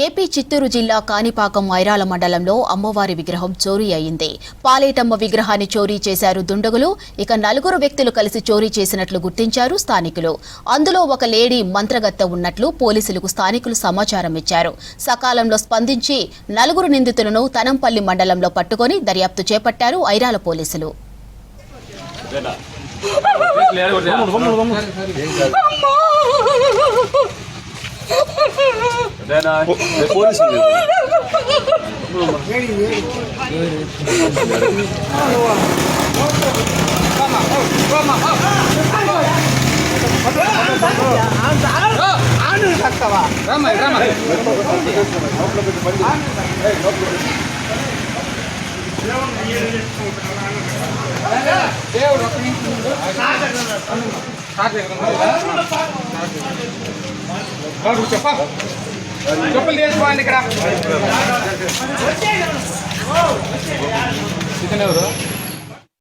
AP Chittoor జిల్లా కాణిపాకం ఐరాల మండలంలో అమ్మవారి విగ్రహం చోరీ అయింది. పాలేటమ్మ విగ్రహాన్ని చోరీ చేశారు దుండగులు. ఇక 4 వ్యక్తులు కలిసి చోరీ చేసినట్లు గుర్తించారు స్థానికులు. అందులో ఒక లేడీ మంత్రగత్తె ఉన్నట్లు పోలీసులకు స్థానికులు సమాచారం ఇచ్చారు. సకాలంలో స్పందించి 4 నిందితులను తనంపల్లి మండలంలో పట్టుకొని దర్యాప్తు చేపట్టారు ఐరాల పోలీసులు. చెప్పులు తీసుకోండి ఇక్కడ.